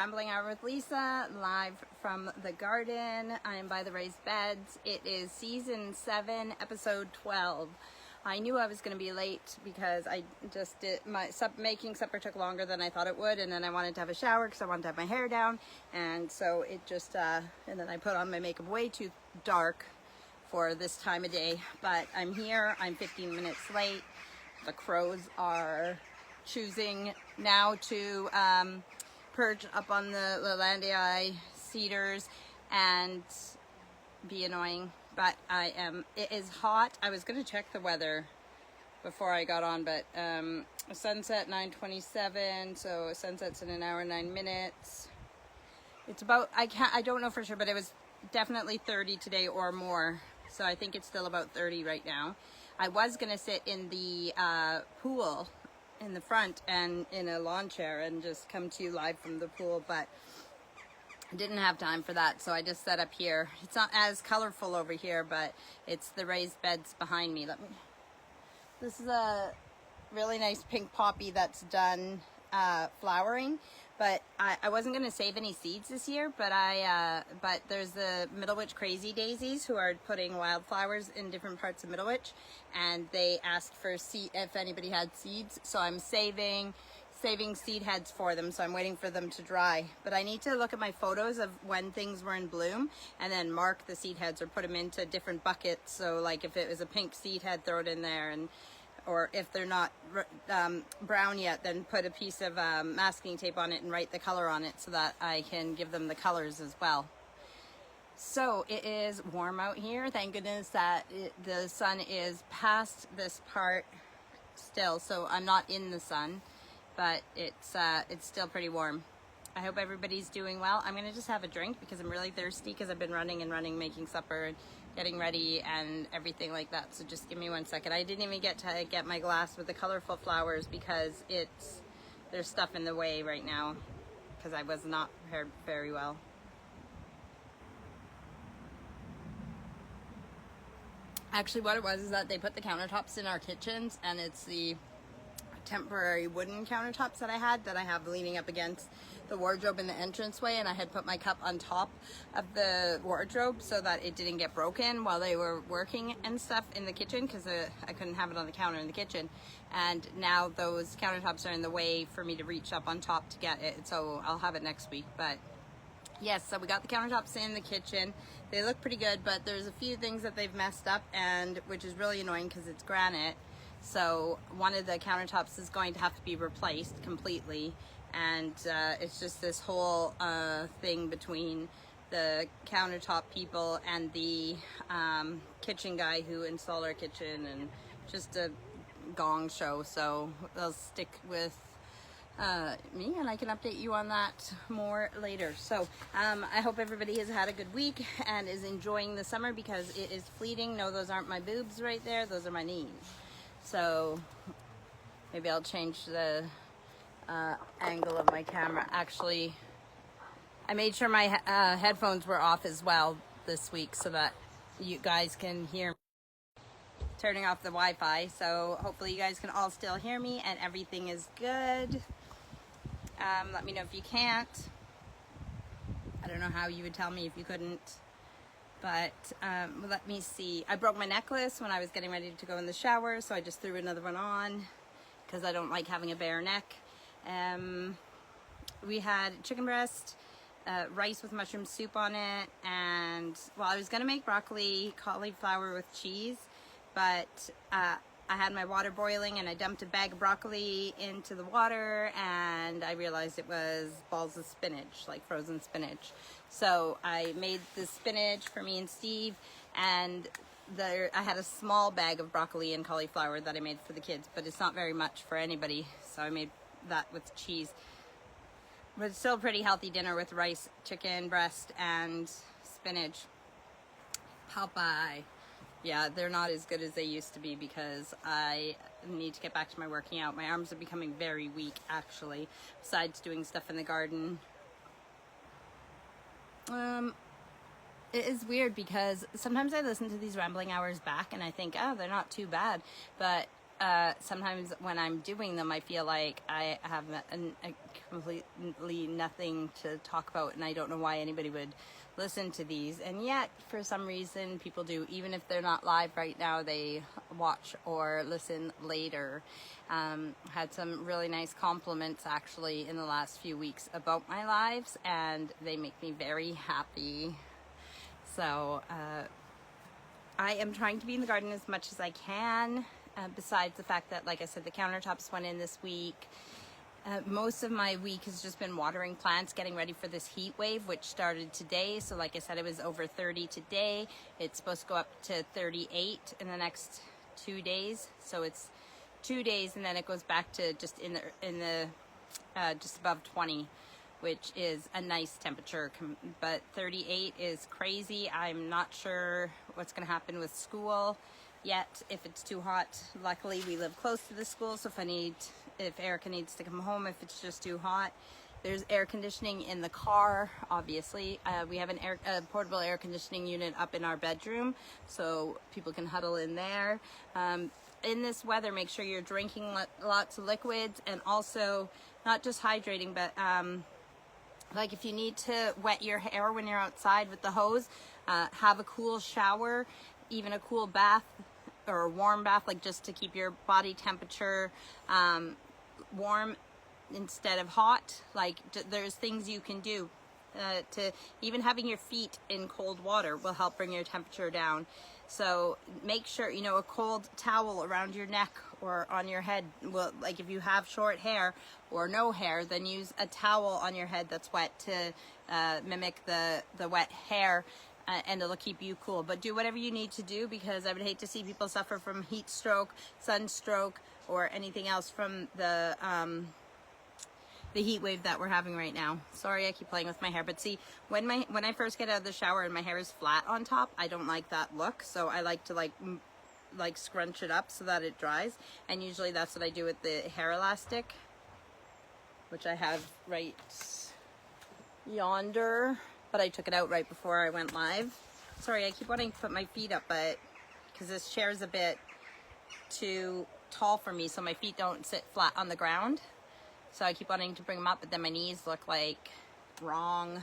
Rambling Hour with Lisa, live from the garden. I am by the raised beds. It is season 7, episode 12. I knew I was going to be late because I just did making supper took longer than I thought it would, and then I wanted to have a shower because I wanted to have my hair down, and so it just and then I put on my makeup way too dark for this time of day. But I'm here. I'm 15 minutes late. The crows are choosing now to perch up on the Lelandii cedars and be annoying, but it is hot. I was going to check the weather before I got on, but sunset 9:27, so sunset's in an hour and 9 minutes. It's about, I don't know for sure, but it was definitely 30 today or more, so I think it's still about 30 right now. I was going to sit in the pool in the front and in a lawn chair and just come to you live from the pool, but I didn't have time for that, so I just set up here. It's not as colorful over here, but it's the raised beds behind me. This is a really nice pink poppy that's done flowering, but I wasn't going to save any seeds this year, but there's the Middlewich Crazy Daisies who are putting wildflowers in different parts of Middlewich, and they asked for if anybody had seeds, so I'm saving seed heads for them, so I'm waiting for them to dry. But I need to look at my photos of when things were in bloom and then mark the seed heads or put them into different buckets, so like if it was a pink seed head, throw it in there, and or if they're not brown yet, then put a piece of masking tape on it and write the color on it so that I can give them the colors as well. So it is warm out here. Thank goodness that the sun is past this part still, so I'm not in the sun, but it's still pretty warm. I hope everybody's doing well. I'm gonna just have a drink because I'm really thirsty because I've been running, making supper and getting ready and everything like that. So just give me 1 second. I didn't even get to get my glass with the colorful flowers because there's stuff in the way right now because I was not prepared very well. Actually, what it was is that they put the countertops in our kitchens, and it's the temporary wooden countertops that I have leaning up against the wardrobe in the entranceway, and I had put my cup on top of the wardrobe so that it didn't get broken while they were working and stuff in the kitchen, because I couldn't have it on the counter in the kitchen, and now those countertops are in the way for me to reach up on top to get it, so I'll have it next week. But yes, so we got the countertops in the kitchen. They look pretty good, but there's a few things that they've messed up, and which is really annoying because it's granite. So one of the countertops is going to have to be replaced completely, and it's just this whole thing between the countertop people and the kitchen guy who installed our kitchen, and just a gong show. So they'll stick with me, and I can update you on that more later. So I hope everybody has had a good week and is enjoying the summer, because it is fleeting. No, those aren't my boobs right there, those are my knees. So maybe I'll change the angle of my camera. Actually, I made sure my headphones were off as well this week so that you guys can hear me. Turning off the Wi-Fi, so hopefully you guys can all still hear me and everything is good. Let me know if you can't. I don't know how you would tell me if you couldn't. But let me see. I broke my necklace when I was getting ready to go in the shower, so I just threw another one on because I don't like having a bare neck. We had chicken breast, rice with mushroom soup on it, and well, I was gonna make broccoli cauliflower with cheese, but I had my water boiling and I dumped a bag of broccoli into the water, and I realized it was balls of spinach, like frozen spinach. So I made the spinach for me and Steve, and I had a small bag of broccoli and cauliflower that I made for the kids, but it's not very much for anybody, so I made that with cheese. But it's still a pretty healthy dinner with rice, chicken breast, and spinach. Popeye. Yeah, they're not as good as they used to be because I need to get back to my working out. My arms are becoming very weak, actually, besides doing stuff in the garden. It is weird because sometimes I listen to these rambling hours back and I think, oh, they're not too bad. But sometimes when I'm doing them, I feel like I have a completely nothing to talk about, and I don't know why anybody would listen to these. And yet, for some reason, people do. Even if they're not live right now, they watch or listen later. Had some really nice compliments actually in the last few weeks about my lives, and they make me very happy. So I am trying to be in the garden as much as I can, besides the fact that, like I said, the countertops went in this week. Most of my week has just been watering plants, getting ready for this heat wave, which started today. So like I said, it was over 30 today. It's supposed to go up to 38 in the next 2 days. So it's 2 days, and then it goes back to just in the just above 20, which is a nice temperature. But 38 is crazy. I'm not sure what's going to happen with school yet, if it's too hot. Luckily, we live close to the school, so if Erica needs to come home, if it's just too hot, there's air conditioning in the car, obviously. We have a portable air conditioning unit up in our bedroom, so people can huddle in there. In this weather, make sure you're drinking lots of liquids, and also not just hydrating, but like if you need to wet your hair when you're outside with the hose, have a cool shower, even a cool bath or a warm bath, like just to keep your body temperature warm instead of hot. Like there's things you can do to even having your feet in cold water will help bring your temperature down. So make sure, you know, a cold towel around your neck or on your head will, like if you have short hair or no hair, then use a towel on your head that's wet to mimic the wet hair, and it'll keep you cool. But do whatever you need to do, because I would hate to see people suffer from heat stroke, sunstroke, or anything else from the heat wave that we're having right now. Sorry, I keep playing with my hair, but see, when I first get out of the shower and my hair is flat on top, I don't like that look. So I like to like scrunch it up so that it dries, and usually that's what I do with the hair elastic, which I have right yonder, but I took it out right before I went live. Sorry, I keep wanting to put my feet up, but because this chair is a bit too tall for me, so my feet don't sit flat on the ground. So I keep wanting to bring them up, but then my knees look like wrong.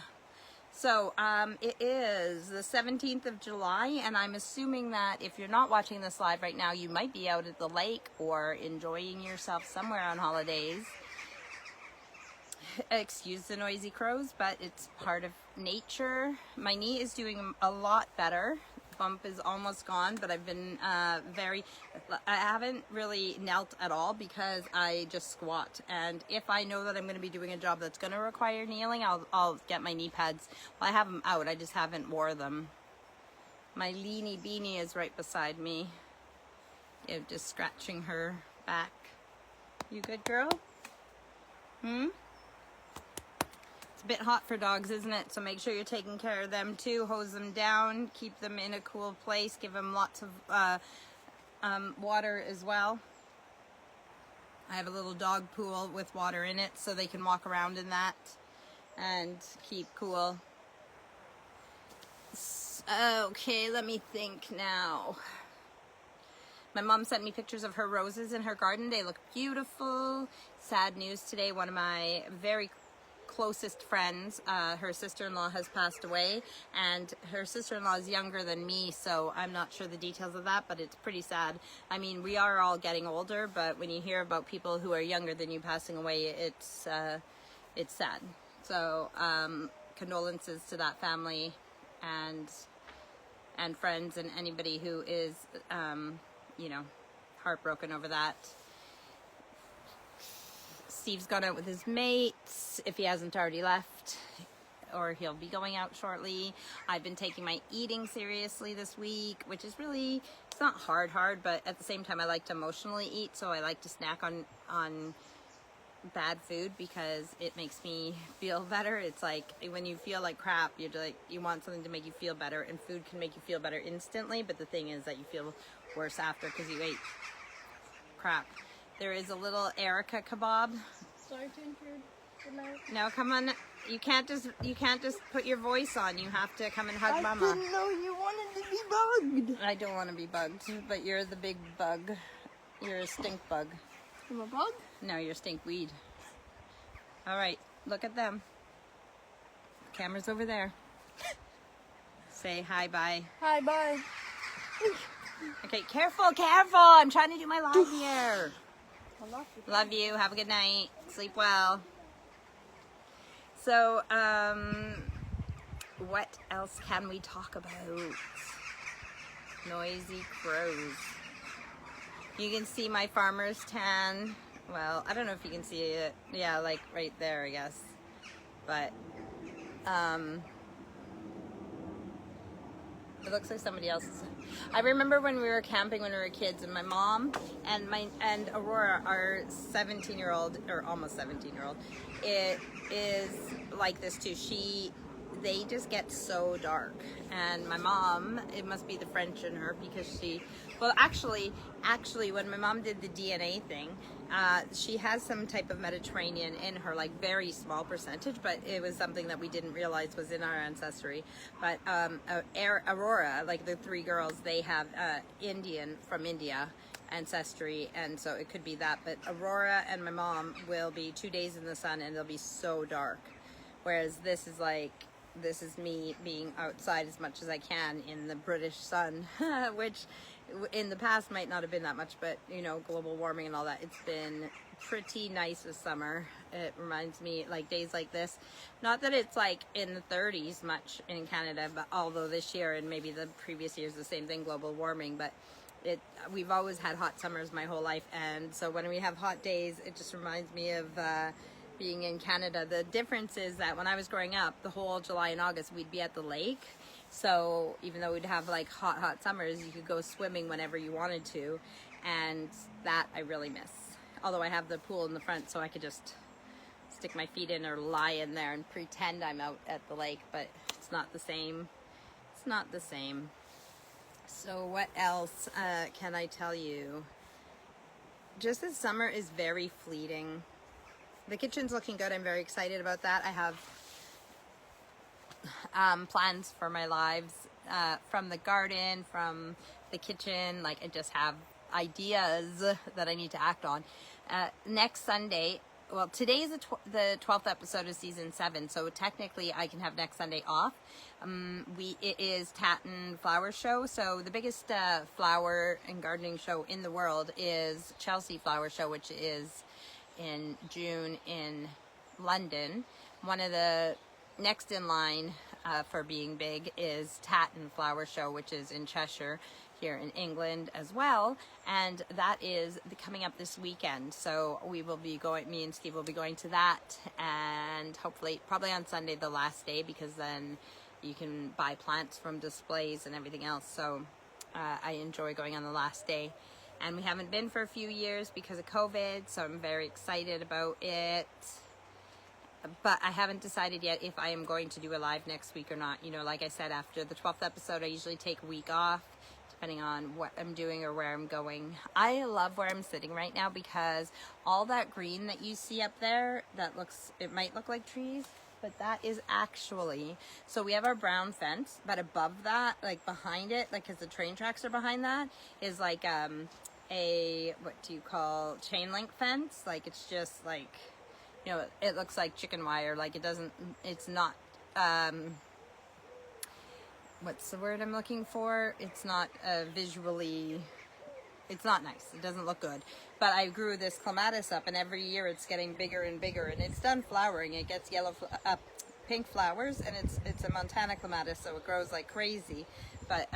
So it is the 17th of July, and I'm assuming that if you're not watching this live right now, you might be out at the lake or enjoying yourself somewhere on holidays. Excuse the noisy crows, but it's part of nature. My knee is doing a lot better. Bump is almost gone, but I've been I haven't really knelt at all because I just squat. And if I know that I'm going to be doing a job that's going to require kneeling, I'll get my knee pads. Well, I have them out, I just haven't wore them. My Leanie Beanie is right beside me. Yeah, just scratching her back. You good, girl? It's a bit hot for dogs, isn't it? So make sure you're taking care of them too. Hose them down, keep them in a cool place, give them lots of water as well. I have a little dog pool with water in it so they can walk around in that and keep cool. Okay, let me think now. My mom sent me pictures of her roses in her garden. They look beautiful. Sad news today, one of my very closest friends, her sister-in-law has passed away, and her sister-in-law is younger than me, so I'm not sure the details of that, but it's pretty sad. I mean, we are all getting older, but when you hear about people who are younger than you passing away, it's sad. So condolences to that family and friends and anybody who is you know, heartbroken over that. Steve's gone out with his mates, if he hasn't already left, or he'll be going out shortly. I've been taking my eating seriously this week, which is really, it's not hard, but at the same time I like to emotionally eat, so I like to snack on bad food because it makes me feel better. It's like when you feel like crap, you're like, you want something to make you feel better, and food can make you feel better instantly, but the thing is that you feel worse after because you ate crap. There is a little Erica kebab. Sorry to intrude. Good night. No, come on. You can't just put your voice on. You have to come and hug Mama. I didn't know you wanted to be bugged. I don't want to be bugged, but you're the big bug. You're a stink bug. I'm a bug? No, you're stink weed. All right, look at them. Camera's over there. Say hi, bye. Hi, bye. Okay, careful, careful. I'm trying to do my live here. I love you. Love you. Have a good night. Sleep well. So, what else can we talk about? Noisy crows. You can see my farmer's tan. Well, I don't know if you can see it. Yeah, like right there, I guess. But, it looks like somebody else's. I remember when we were camping when we were kids, and my mom and Aurora, our 17-year-old, or almost 17-year-old, it is like this too. They just get so dark, and my mom, it must be the French in her, because actually when my mom did the DNA thing, she has some type of Mediterranean in her, like very small percentage, but it was something that we didn't realize was in our ancestry. But Aurora, like the three girls, they have Indian from India ancestry, and so it could be that. But Aurora and my mom will be 2 days in the sun and they'll be so dark, whereas this is me being outside as much as I can in the British sun, which in the past might not have been that much, but you know, global warming and all that, it's been pretty nice this summer. It reminds me, like days like this, not that it's like in the 30s much in Canada, but although this year and maybe the previous years the same thing, global warming, but we've always had hot summers my whole life, and so when we have hot days, it just reminds me of being in Canada. The difference is that when I was growing up, the whole July and August we'd be at the lake, so even though we'd have like hot summers, you could go swimming whenever you wanted to, and that I really miss. Although I have the pool in the front, so I could just stick my feet in or lie in there and pretend I'm out at the lake, but it's not the same. It's not the same. So what else can I tell you? Just this summer is very fleeting. The kitchen's looking good. I'm very excited about that. I have plans for my lives from the garden, from the kitchen. Like I just have ideas that I need to act on. Next Sunday, well, today's the 12th episode of season 7, so technically I can have next Sunday off. It is Tatton Flower Show, so the biggest flower and gardening show in the world is Chelsea Flower Show, which is in June in London. One of the next in line for being big is Tatton Flower Show, which is in Cheshire here in England as well, and that is coming up this weekend. So we will be going, me and Steve will be going to that, and hopefully probably on Sunday, the last day, because then you can buy plants from displays and everything else. So I enjoy going on the last day, and we haven't been for a few years because of COVID, so I'm very excited about it. But I haven't decided yet if I am going to do a live next week or not. You know, like I said, after the 12th episode, I usually take a week off, depending on what I'm doing or where I'm going. I love where I'm sitting right now because all that green that you see up there, it might look like trees, but that is actually, so we have our brown fence, but above that, like behind it, like because the train tracks are behind that, is like a, what do you call, chain link fence. Like it's just like, you know, it looks like chicken wire. Like it's not, what's the word I'm looking for? It's not visually, it's not nice. It doesn't look good. But I grew this clematis up, and every year it's getting bigger and bigger, and it's done flowering. It gets pink flowers, and it's a Montana clematis, so it grows like crazy. But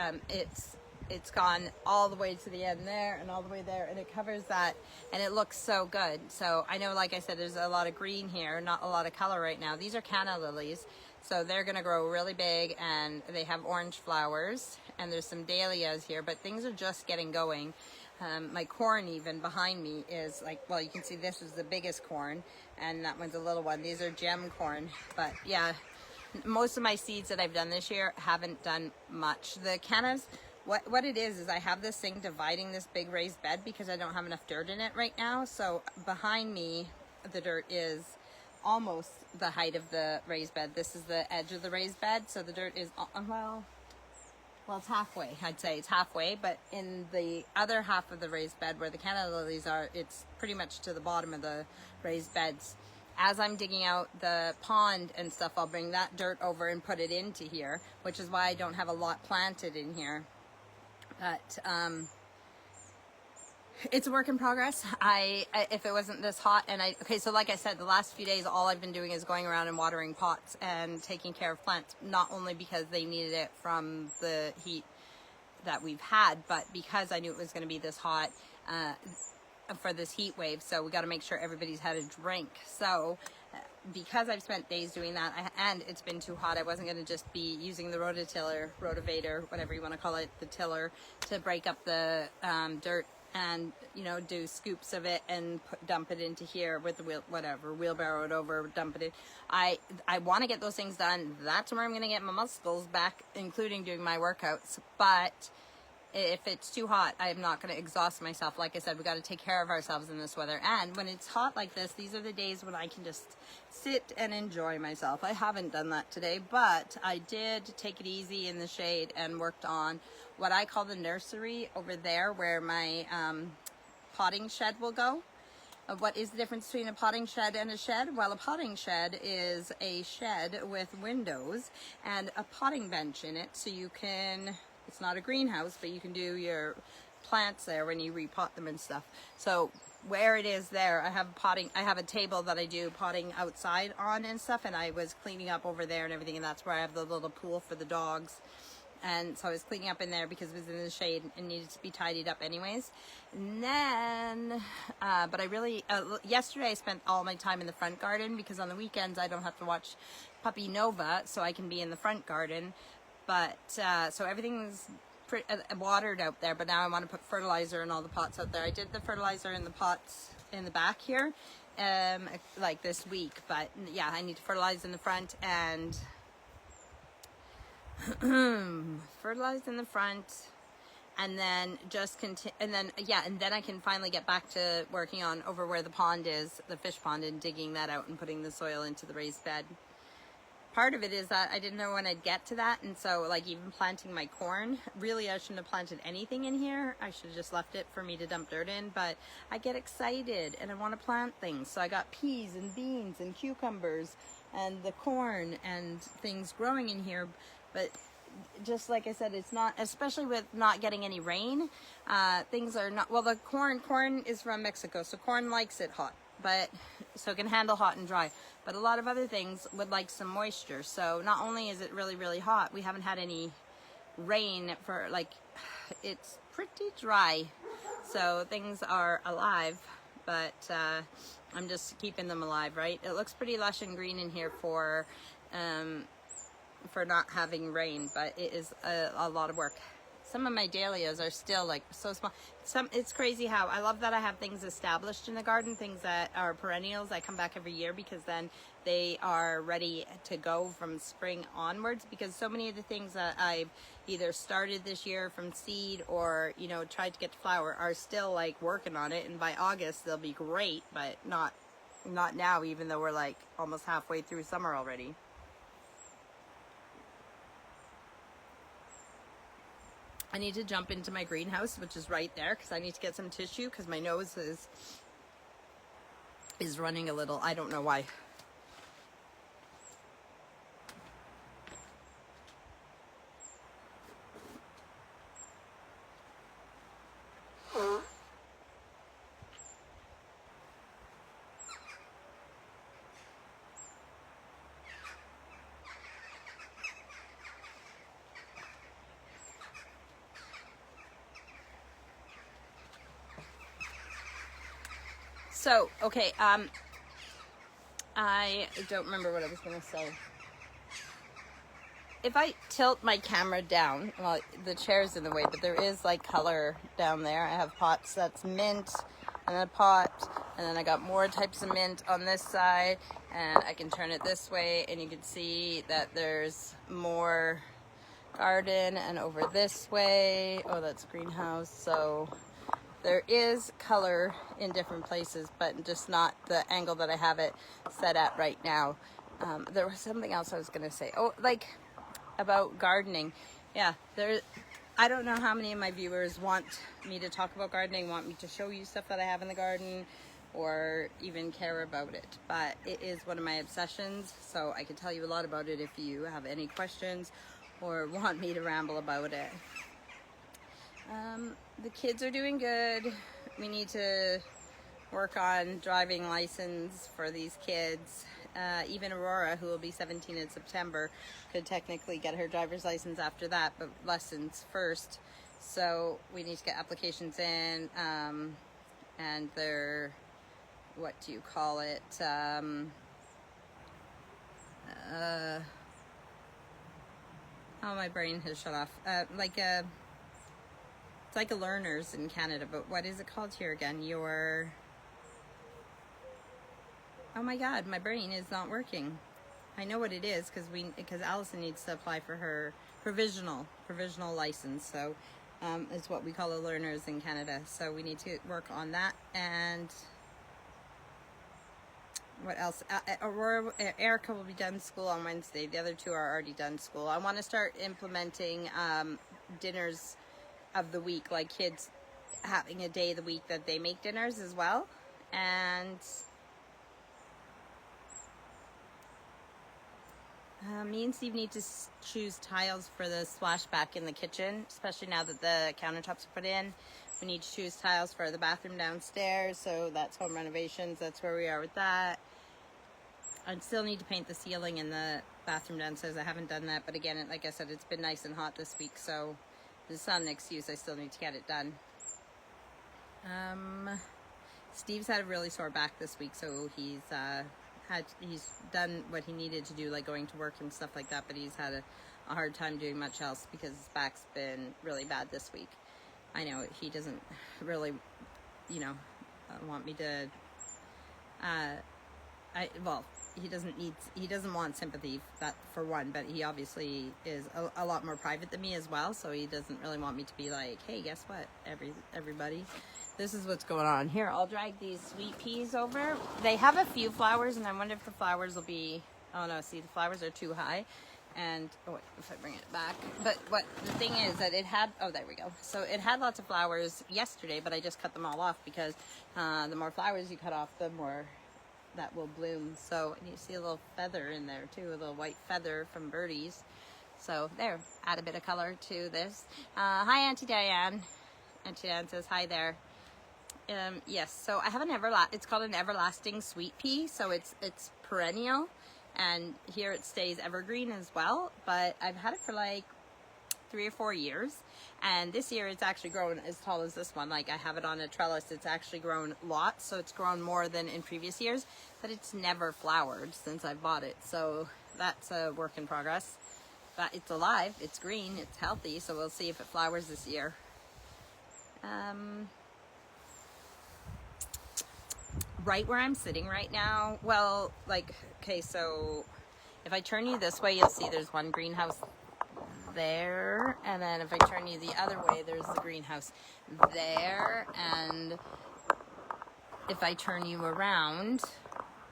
it's gone all the way to the end there and all the way there, and it covers that, and it looks so good. So I know, like I said, there's a lot of green here, not a lot of color right now. These are canna lilies, so they're gonna grow really big, and they have orange flowers, and there's some dahlias here, but things are just getting going. My corn even behind me is like, well, you can see this is the biggest corn, and that one's a little one. These are gem corn, but yeah, most of my seeds that I've done this year haven't done much. The cannas, what it is I have this thing dividing this big raised bed because I don't have enough dirt in it right now. So behind me, the dirt is almost the height of the raised bed. This is the edge of the raised bed, so the dirt is, well, well, it's halfway. I'd say it's halfway, but in the other half of the raised bed where the Canada lilies are, it's pretty much to the bottom of the raised beds. As I'm digging out the pond and stuff, I'll bring that dirt over and put it into here, which is why I don't have a lot planted in here. But it's a work in progress. If it wasn't this hot, okay, so like I said, the last few days, all I've been doing is going around and watering pots and taking care of plants, not only because they needed it from the heat that we've had, but because I knew it was going to be this hot for this heat wave. So we got to make sure everybody's had a drink. So because I've spent days doing that, and it's been too hot, I wasn't going to just be using the rotavator, whatever you want to call it, the tiller, to break up the dirt and, you know, do scoops of it and dump it into here with the wheelbarrow it over, dump it in. I want to get those things done. That's where I'm going to get my muscles back, including doing my workouts. But if it's too hot, I'm not going to exhaust myself. Like I said, we got to take care of ourselves in this weather. And when it's hot like this, these are the days when I can just sit and enjoy myself. I haven't done that today, but I did take it easy in the shade and worked on what I call the nursery over there, where my potting shed will go. What is the difference between a potting shed and a shed? Well, a potting shed is a shed with windows and a potting bench in it, so you can, it's not a greenhouse, but you can do your plants there when you repot them and stuff. So where it is there, I have a table that I do potting outside on and stuff, and I was cleaning up over there and everything, and that's where I have the little pool for the dogs. And so I was cleaning up in there because it was in the shade and needed to be tidied up anyways. And then, but I really, yesterday I spent all my time in the front garden because on the weekends I don't have to watch puppy Nova, so I can be in the front garden. But, so everything's watered out there, but now I want to put fertilizer in all the pots out there. I did the fertilizer in the pots in the back here, like this week, but yeah, I need to fertilize in the front and fertilize in the front, and then just continue, and then I can finally get back to working on over where the pond is, the fish pond, and digging that out and putting the soil into the raised bed. Part of it is that I didn't know when I'd get to that, and so like even planting my corn, really I shouldn't have planted anything in here. I should have just left it for me to dump dirt in, but I get excited and I want to plant things. So I got peas and beans and cucumbers and the corn and things growing in here. But just like I said, it's not, especially with not getting any rain, things are not, well, the corn is from Mexico, so corn likes it hot, but so it can handle hot and dry. But a lot of other things would like some moisture. So not only is it really, really hot, we haven't had any rain for, like, it's pretty dry. So things are alive, but I'm just keeping them alive, right? It looks pretty lush and green in here for not having rain, but it is a lot of work. Some of my dahlias are still like so small. It's crazy how I love that I have things established in the garden, things that are perennials. I come back every year because then they are ready to go from spring onwards, because so many of the things that I've either started this year from seed or, you know, tried to get to flower are still like working on it, and by August they'll be great, but not now, even though we're like almost halfway through summer already. I need to jump into my greenhouse, which is right there, because I need to get some tissue because my nose is running a little. I don't know why. So, okay, I don't remember what I was going to say. If I tilt my camera down, well, the chair's in the way, but there is like color down there. I have pots that's mint, and a pot, and then I got more types of mint on this side, and I can turn it this way, and you can see that there's more garden, and over this way, oh, that's greenhouse, so there is color in different places, but just not the angle that I have it set at right now. There was something else I was going to say. Oh, like about gardening. yeah, I don't know how many of my viewers want me to talk about gardening, want me to show you stuff that I have in the garden, or even care about it, but it is one of my obsessions, so I can tell you a lot about it if you have any questions or want me to ramble about it. The kids are doing good. We need to work on driving license for these kids. Even Aurora, who will be 17 in September, could technically get her driver's license after that, but lessons first. So we need to get applications in, and they're, what do you call it? Oh, my brain has shut off. It's like a learners in Canada, but what is it called here again? Oh my God, my brain is not working. I know what it is because Allison needs to apply for her provisional license. So it's what we call a learners in Canada. So we need to work on that. And what else? Erica will be done school on Wednesday. The other two are already done school. I want to start implementing dinners of the week, like kids having a day of the week that they make dinners as well. And me and Steve need to choose tiles for the splashback in the kitchen, especially now that the countertops are put in. We need to choose tiles for the bathroom downstairs, so that's home renovations. That's where we are with that. I still need to paint the ceiling in the bathroom downstairs. I haven't done that, but again, like I said, it's been nice and hot this week, so there's not an excuse. I still need to get it done. Steve's had a really sore back this week, so he's done what he needed to do, like going to work and stuff like that, but he's had a hard time doing much else because his back's been really bad this week. I know he doesn't really, want me to, he doesn't want sympathy, that for one, but he obviously is a lot more private than me as well, so he doesn't really want me to be like, hey, guess what, everybody, this is what's going on. Here, I'll drag these sweet peas over. They have a few flowers, and I wonder if the flowers will be, oh no, see, the flowers are too high, and, oh wait, if I bring it back, but what the thing is that it had, oh, there we go, so it had lots of flowers yesterday, but I just cut them all off because the more flowers you cut off, the more that will bloom. So, and you see a little feather in there too, a little white feather from birdies. So there, add a bit of color to this. Hi, Auntie Diane. Auntie Diane says hi there. Yes, so I have it's called an everlasting sweet pea. So it's perennial, and here it stays evergreen as well. But I've had it for like 3 or 4 years, and this year it's actually grown as tall as this one. Like, I have it on a trellis. It's actually grown lots, so it's grown more than in previous years, but it's never flowered since I bought it, so that's a work in progress. But it's alive, it's green, it's healthy, so we'll see if it flowers this year. Right where I'm sitting right now, well, like, okay, so if I turn you this way, you'll see there's one greenhouse there, and then if I turn you the other way, there's the greenhouse there, and if I turn you around,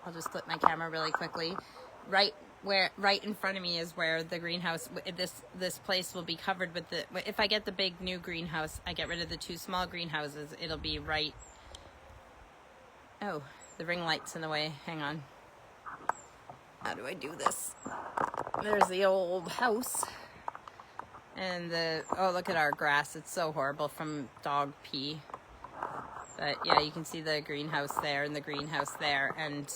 I'll just flip my camera really quickly, right in front of me is where the greenhouse, this place will be covered with if I get the big new greenhouse, I get rid of the 2 small greenhouses, it'll be right, oh, the ring light's in the way, hang on, how do I do this? There's the old house. And oh, look at our grass. It's so horrible from dog pee. But yeah, you can see the greenhouse there and the greenhouse there, and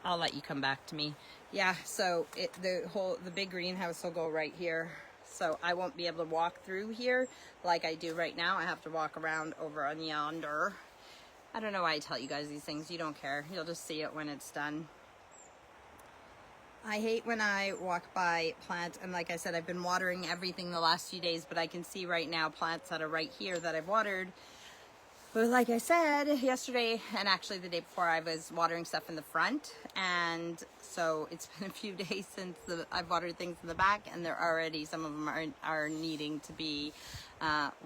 I'll let you come back to me. Yeah, so the big greenhouse will go right here. So I won't be able to walk through here like I do right now. I have to walk around over on yonder. I don't know why I tell you guys these things. You don't care. You'll just see it when it's done. I hate when I walk by plants, and like I said, I've been watering everything the last few days, but I can see right now plants that are right here that I've watered. But like I said, yesterday, and actually the day before, I was watering stuff in the front, and so it's been a few days since I've watered things in the back, and they're already, some of them are needing to be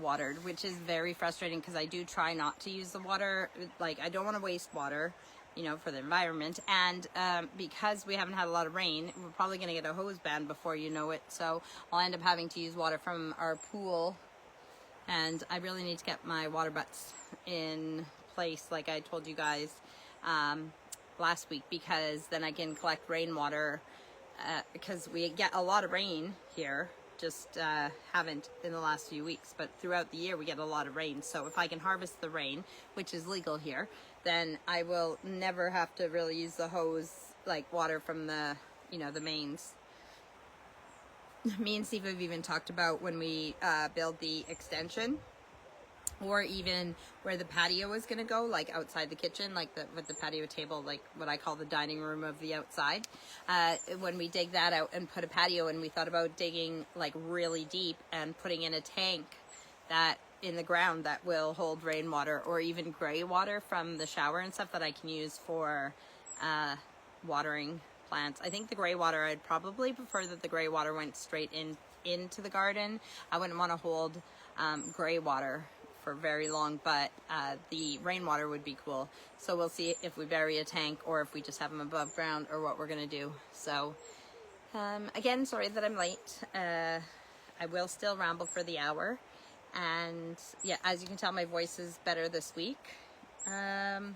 watered, which is very frustrating because I do try not to use the water. Like, I don't want to waste water. for the environment. And because we haven't had a lot of rain, we're probably going to get a hose ban before you know it. So I'll end up having to use water from our pool. And I really need to get my water butts in place, like I told you guys last week, because then I can collect rainwater, because we get a lot of rain here. Just haven't in the last few weeks, but throughout the year we get a lot of rain. So if I can harvest the rain, which is legal here, then I will never have to really use the hose, like water from the the mains. Me and Steve have even talked about when we build the extension, or even where the patio is going to go, like outside the kitchen, like with the patio table, like what I call the dining room of the outside. When we dig that out and put a patio in, we thought about digging like really deep and putting in a tank that in the ground that will hold rainwater, or even gray water from the shower and stuff that I can use for watering plants. I think the gray water, I'd probably prefer that the gray water went straight into the garden. I wouldn't want to hold gray water for very long, but the rainwater would be cool. So we'll see if we bury a tank or if we just have them above ground, or what we're gonna do. So again, sorry that I'm late. I will still ramble for the hour, and yeah, as you can tell, my voice is better this week, and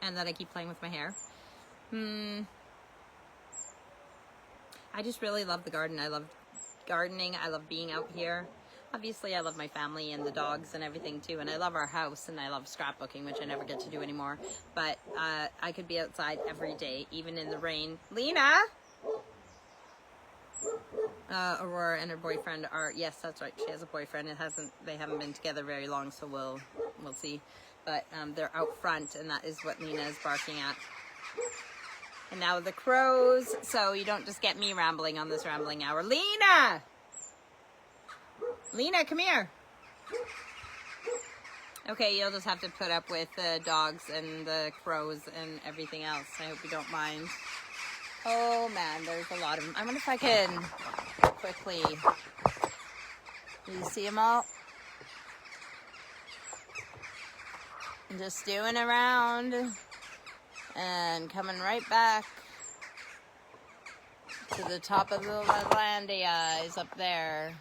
that I keep playing with my hair. I just really love the garden. I love gardening. I love being out here. Obviously, I love my family and the dogs and everything too, and I love our house, and I love scrapbooking, which I never get to do anymore. But I could be outside every day, even in the rain. Lena! Aurora and her boyfriend are, yes, that's right, she has a boyfriend. They haven't been together very long, so we'll see. But they're out front, and that is what Lena is barking at. And now the crows, so you don't just get me rambling on this rambling hour. Lena! Lena, come here. Okay, you'll just have to put up with the dogs and the crows and everything else. I hope you don't mind. Oh man, there's a lot of them. I wonder if I can quickly... Do you see them all? Just doing around and coming right back to the top of the Landii up there.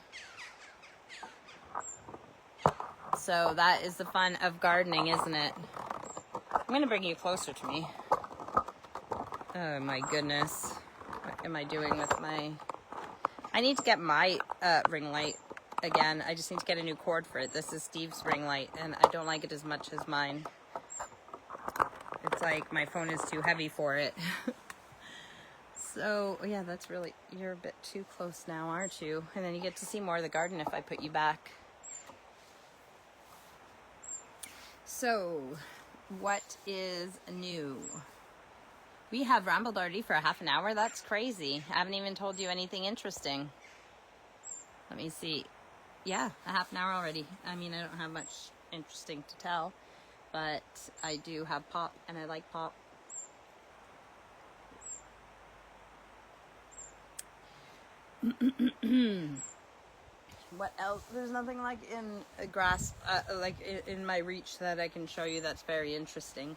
So that is the fun of gardening, isn't it? I'm going to bring you closer to me. Oh my goodness. What am I doing with my... I need to get my ring light again. I just need to get a new cord for it. This is Steve's ring light, and I don't like it as much as mine. It's like my phone is too heavy for it. So, yeah, that's really... You're a bit too close now, aren't you? And then you get to see more of the garden if I put you back. So, what is new? We have rambled already for a half an hour. That's crazy. I haven't even told you anything interesting. Let me see. Yeah, a half an hour already. I mean, I don't have much interesting to tell, but I do have pop, and I like pop. What else? There's nothing like in a grasp, like in my reach that I can show you that's very interesting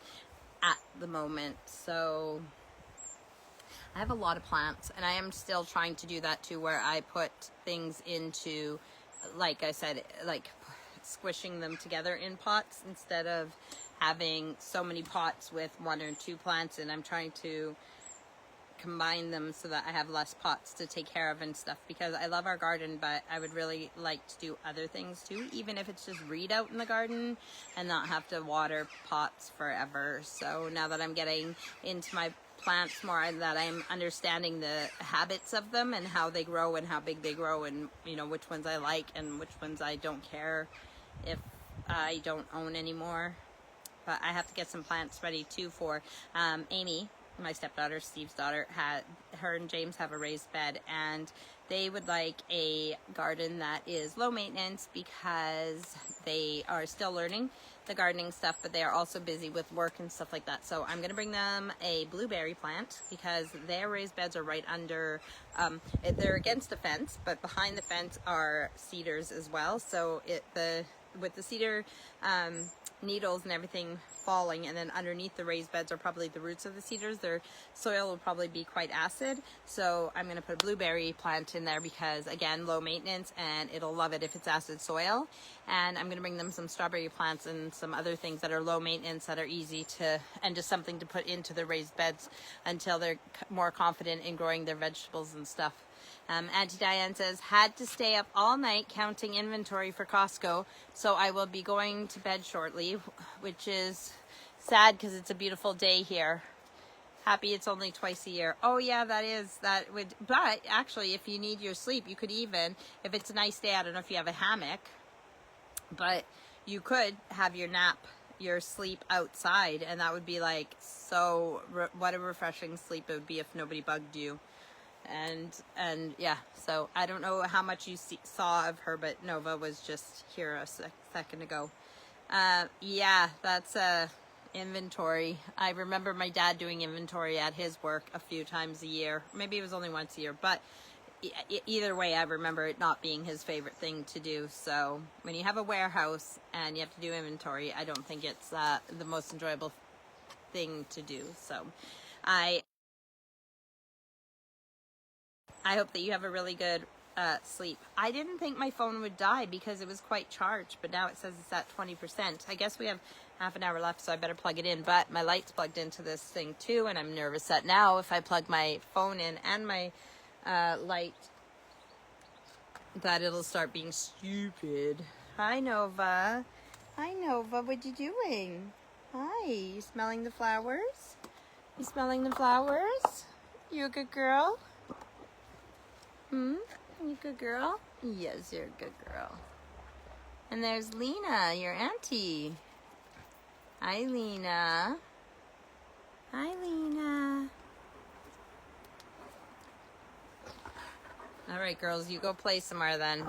at the moment. So I have a lot of plants, and I am still trying to do that too, where I put things into, like I said, like squishing them together in pots instead of having so many pots with 1 or 2 plants, and I'm trying to combine them so that I have less pots to take care of and stuff, because I love our garden, but I would really like to do other things too, even if it's just read out in the garden and not have to water pots forever. So now that I'm getting into my plants more, that I'm understanding the habits of them and how they grow and how big they grow, and you know, which ones I like and which ones I don't care if I don't own anymore. But I have to get some plants ready too for Amy, my stepdaughter, Steve's daughter. Her and James have a raised bed, and they would like a garden that is low maintenance because they are still learning the gardening stuff, but they are also busy with work and stuff like that. So I'm going to bring them a blueberry plant, because their raised beds are right under, they're against a fence, but behind the fence are cedars as well. So with the cedar needles and everything falling, and then underneath the raised beds are probably the roots of the cedars. Their soil will probably be quite acid, so I'm going to put a blueberry plant in there because, again, low maintenance, and it'll love it if it's acid soil. And I'm going to bring them some strawberry plants and some other things that are low maintenance, that are easy to, and just something to put into the raised beds until they're more confident in growing their vegetables and stuff. Auntie Diane says, had to stay up all night counting inventory for Costco, so I will be going to bed shortly, which is sad because it's a beautiful day here. Happy it's only twice a year. Oh yeah, that would, but actually if you need your sleep, you could even, if it's a nice day, I don't know if you have a hammock, but you could have your nap, your sleep outside, and that would be like, so what a refreshing sleep it would be if nobody bugged you. And yeah, so I don't know how much you saw of her, but Nova was just here a second ago. Yeah, that's inventory. I remember my dad doing inventory at his work a few times a year. Maybe it was only once a year, but either way, I remember it not being his favorite thing to do. So when you have a warehouse and you have to do inventory, I don't think it's the most enjoyable thing to do. So I hope that you have a really good sleep. I didn't think my phone would die because it was quite charged, but now it says it's at 20%. I guess we have half an hour left, so I better plug it in. But my light's plugged into this thing too, and I'm nervous that now if I plug my phone in and my light, that it'll start being stupid. Hi, Nova. Hi, Nova. What you doing? Hi. You smelling the flowers? You smelling the flowers? You a good girl? You a good girl? Yes, you're a good girl. And there's Lena, your auntie. Hi, Lena. Hi, Lena. All right, girls, you go play somewhere then.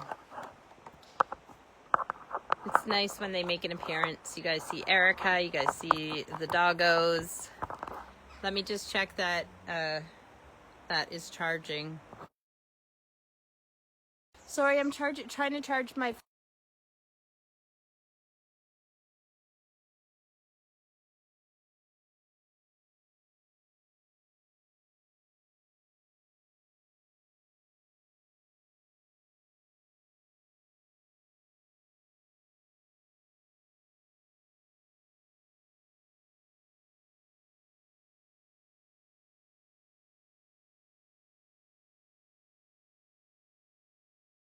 It's nice when they make an appearance. You guys see Erica. You guys see the doggos. Let me just check that that is charging. Sorry, I'm trying to charge my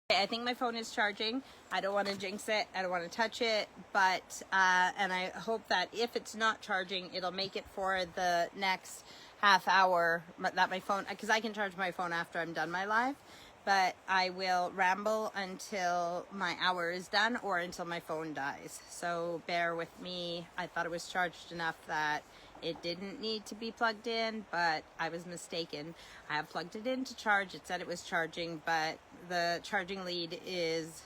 I think my phone is charging. I don't want to jinx it. I don't want to touch it. But, and I hope that if it's not charging, it'll make it for the next half hour that my phone, because I can charge my phone after I'm done my live. But I will ramble until my hour is done or until my phone dies. So bear with me. I thought it was charged enough that it didn't need to be plugged in, but I was mistaken. I have plugged it in to charge. It said it was charging, but the charging lead is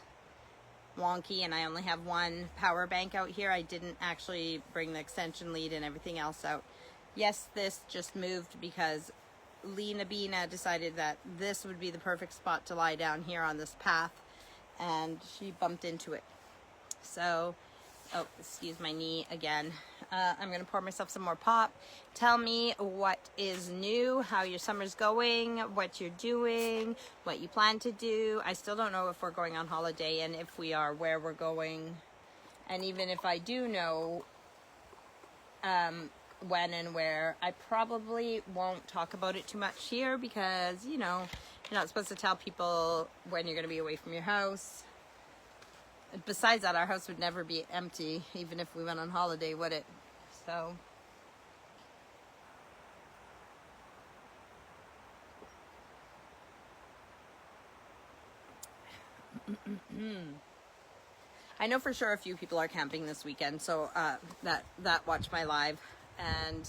wonky and I only have one power bank out here. I didn't actually bring the extension lead and everything else out. Yes, this just moved because Lena Bina decided that this would be the perfect spot to lie down here on this path, and she bumped into it. So, oh, excuse my knee again. I'm going to pour myself some more pop. Tell me what is new, how your summer's going, what you're doing, what you plan to do. I still don't know if we're going on holiday, and if we are, where we're going. And even if I do know when and where, I probably won't talk about it too much here because, you know, you're not supposed to tell people when you're going to be away from your house. Besides that, our house would never be empty, even if we went on holiday, would it? So, I know for sure a few people are camping this weekend, so that watch my live, and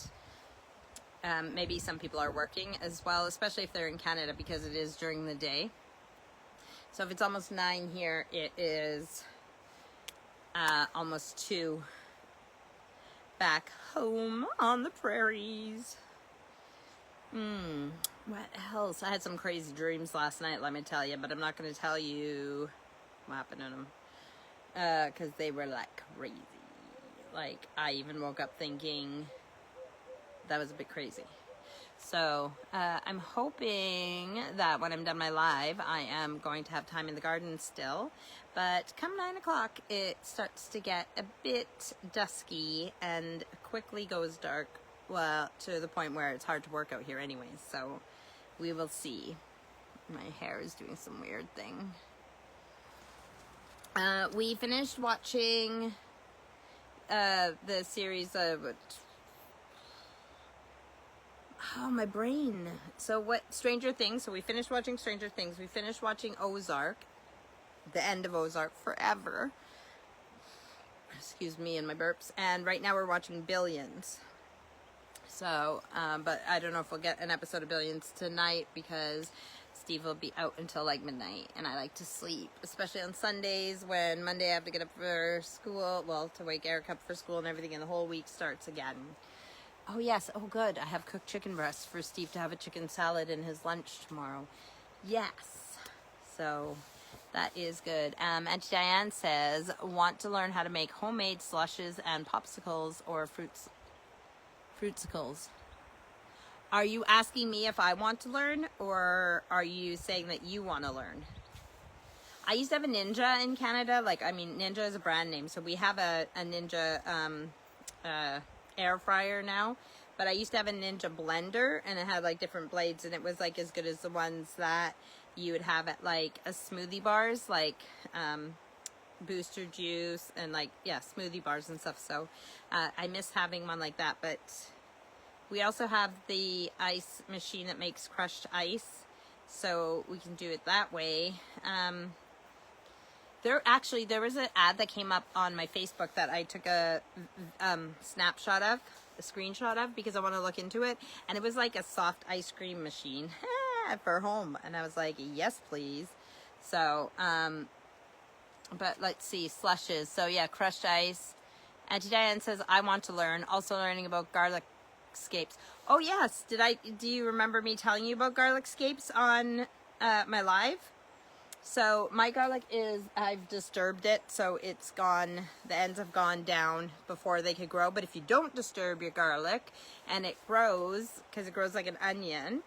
maybe some people are working as well, especially if they're in Canada because it is during the day. So if it's almost 9 here, it is almost 2 back home on the prairies. What else? I had some crazy dreams last night, let me tell you, but I'm not going to tell you what happened in them because they were like crazy. like, I even woke up thinking that was a bit crazy. So I'm hoping that when I'm done my live, I am going to have time in the garden still. But come 9 o'clock, it starts to get a bit dusky and quickly goes dark. Well, to the point where it's hard to work out here anyways. So we will see. My hair is doing some weird thing. We finished watching the series of... Oh, my brain. So what, Stranger Things. So we finished watching Stranger Things. We finished watching Ozark. The end of Ozark forever. Excuse me and my burps. And right now we're watching Billions. So, but I don't know if we'll get an episode of Billions tonight because Steve will be out until like midnight. And I like to sleep, especially on Sundays when Monday I have to get up for school. Well, to wake Eric up for school and everything. And the whole week starts again. Oh, yes. Oh, good. I have cooked chicken breasts for Steve to have a chicken salad in his lunch tomorrow. Yes. So that is good. Auntie Diane says, want to learn how to make homemade slushes and popsicles or fruitsicles. Are you asking me if I want to learn, or are you saying that you want to learn? I used to have a Ninja in Canada. Like, I mean, Ninja is a brand name. So we have a Ninja air fryer now, but I used to have a Ninja blender, and it had like different blades, and it was like as good as the ones that you would have at like a smoothie bars, like Booster Juice and like, yeah, smoothie bars and stuff. So I miss having one like that. But we also have the ice machine that makes crushed ice, so we can do it that way. There was an ad that came up on my Facebook that I took a snapshot of, a screenshot of, because I want to look into it. And it was like a soft ice cream machine for home. And I was like, yes, please. So, but let's see, slushes. So yeah, crushed ice. Auntie Diane says, I want to learn. Also learning about garlic scapes. Oh yes, do you remember me telling you about garlic scapes on my live? So my garlic I've disturbed it, so it's gone, the ends have gone down before they could grow. But if you don't disturb your garlic and it grows, because it grows like an onion,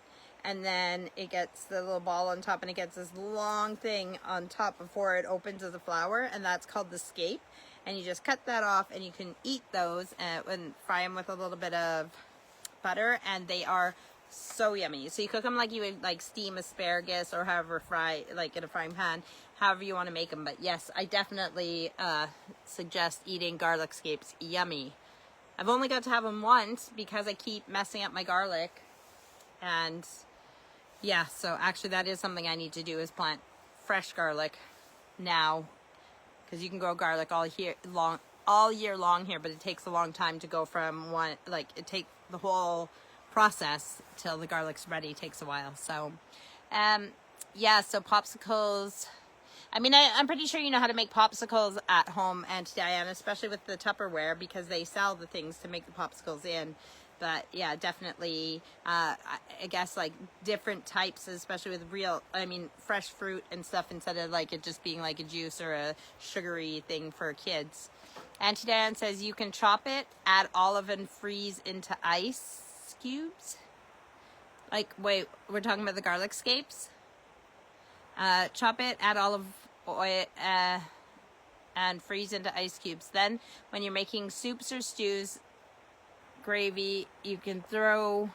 and then it gets the little ball on top and it gets this long thing on top before it opens as a flower, and that's called the scape. And you just cut that off and you can eat those and fry them with a little bit of butter, and they are so yummy. So you cook them like you would like steam asparagus, or however fry, like in a frying pan, however you want to make them. But yes, I definitely suggest eating garlic scapes. Yummy. I've only got to have them once because I keep messing up my garlic. And yeah, so actually that is something I need to do, is plant fresh garlic now, because you can grow garlic all year long here, but it takes a long time to go from one, like it takes the whole process till the garlic's ready, takes a while. So yeah, so popsicles, I mean, I'm pretty sure you know how to make popsicles at home, Auntie Diane, especially with the Tupperware, because they sell the things to make the popsicles in. But yeah, definitely I guess like different types, especially with fresh fruit and stuff, instead of like it just being like a juice or a sugary thing for kids. Auntie Diane says you can chop it, add olive, and freeze into ice cubes. Like, wait, we're talking about the garlic scapes? Chop it, add olive oil, and freeze into ice cubes. Then when you're making soups or stews, gravy, you can throw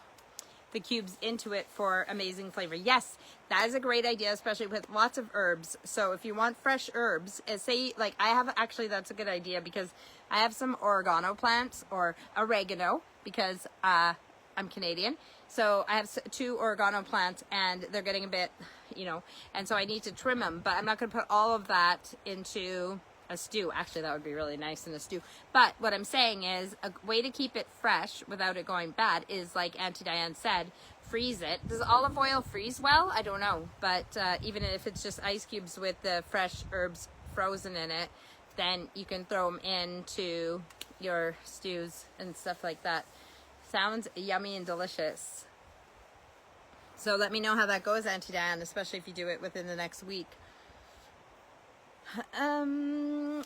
the cubes into it for amazing flavor. Yes, that is a great idea, especially with lots of herbs. So if you want fresh herbs, say like I have, actually that's a good idea, because I have some oregano plants, or oregano, because I'm Canadian. So I have 2 oregano plants, and they're getting a bit, and so I need to trim them, but I'm not going to put all of that into a stew. Actually, that would be really nice in a stew. But what I'm saying is, a way to keep it fresh without it going bad is, like Auntie Diane said, freeze it. Does olive oil freeze well? I don't know. But even if it's just ice cubes with the fresh herbs frozen in it, then you can throw them into your stews and stuff like that. Sounds yummy and delicious. So let me know how that goes, Auntie Diane, especially if you do it within the next week.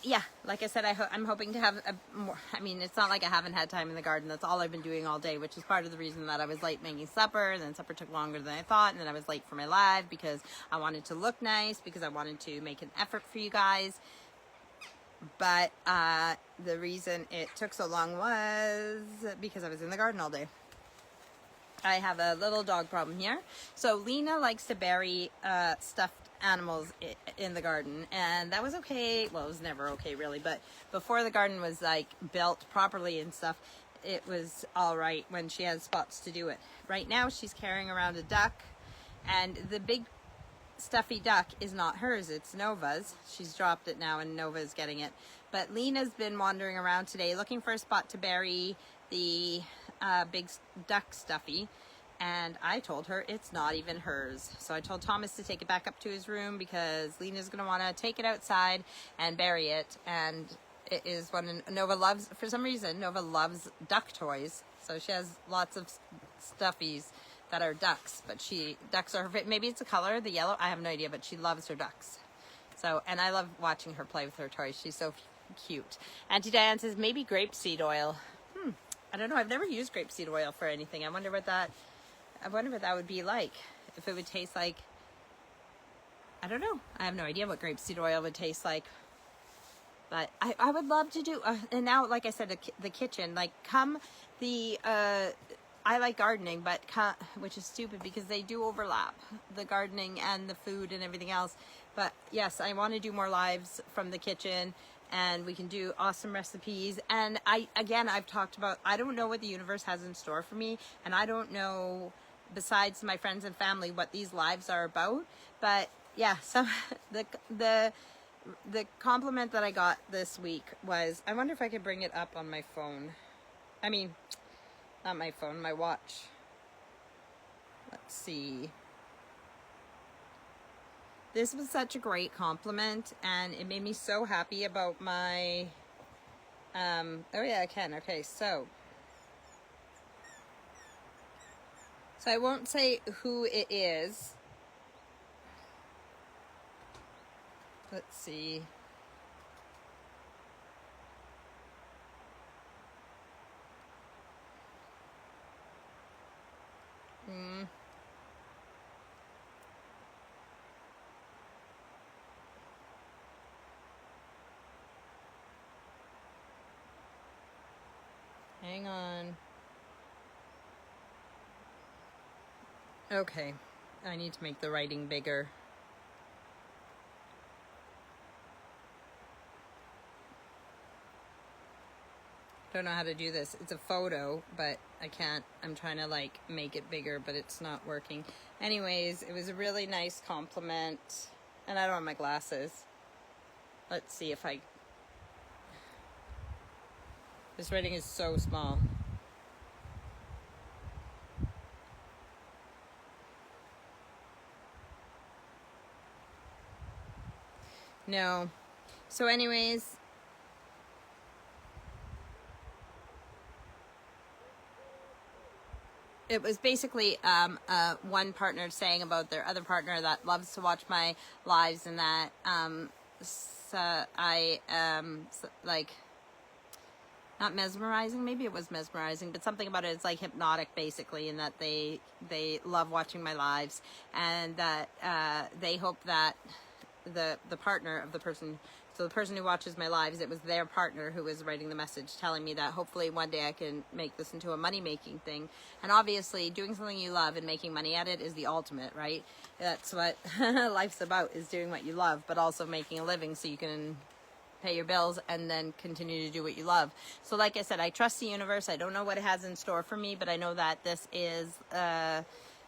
Yeah, like I said, I'm hoping to have a more, I mean, it's not like I haven't had time in the garden. That's all I've been doing all day, which is part of the reason that I was late making supper, and then supper took longer than I thought, and then I was late for my live because I wanted to look nice, because I wanted to make an effort for you guys. But the reason it took so long was because I was in the garden all day. I have a little dog problem here. So Lena likes to bury stuffed animals in the garden, and that was okay. Well, it was never okay really, but before the garden was like built properly and stuff, it was all right when she has spots to do it. Right now she's carrying around a duck, and the big stuffy duck is not hers, it's Nova's. She's dropped it now and Nova's getting it. But Lena's been wandering around today looking for a spot to bury the big duck stuffy, and I told her it's not even hers. So I told Thomas to take it back up to his room because Lena's going to want to take it outside and bury it. And it is one Nova loves, for some reason, Nova loves duck toys. So she has lots of stuffies that are ducks, but ducks are her, maybe it's a color, the yellow, I have no idea, but she loves her ducks. So, and I love watching her play with her toys. She's so cute. Auntie Diane says maybe grapeseed oil. I don't know. I've never used grapeseed oil for anything. I wonder what that would be like. If it would taste like, I don't know. I have no idea what grapeseed oil would taste like. But I would love to do, and now, like I said, the kitchen, like I like gardening, but which is stupid because they do overlap, the gardening and the food and everything else. But yes, I want to do more lives from the kitchen, and we can do awesome recipes. And I've talked about, I don't know what the universe has in store for me, and I don't know, besides my friends and family, what these lives are about. But yeah, the compliment that I got this week was, I wonder if I could bring it up on my phone. I mean, not my phone, my watch. Let's see. This was such a great compliment, and it made me so happy about my, oh yeah, I can. Okay, so I won't say who it is. Let's see. Hang on. Okay, I need to make the writing bigger. Don't know how to do this. It's a photo, but I can't. I'm trying to like make it bigger, but it's not working. Anyways, it was a really nice compliment, and I don't have my glasses. Let's see if this writing is so small. No. So anyways, it was basically one partner saying about their other partner that loves to watch my lives, and that so I like, not mesmerizing, maybe it was mesmerizing, but something about it is like hypnotic basically, in that they love watching my lives, and that they hope that the partner of the person, so the person who watches my lives, it was their partner who was writing the message telling me that hopefully one day I can make this into a money-making thing. And obviously doing something you love and making money at it is the ultimate, right? That's what life's about, is doing what you love, but also making a living so you can pay your bills and then continue to do what you love. So like I said, I trust the universe. I don't know what it has in store for me, but I know that this is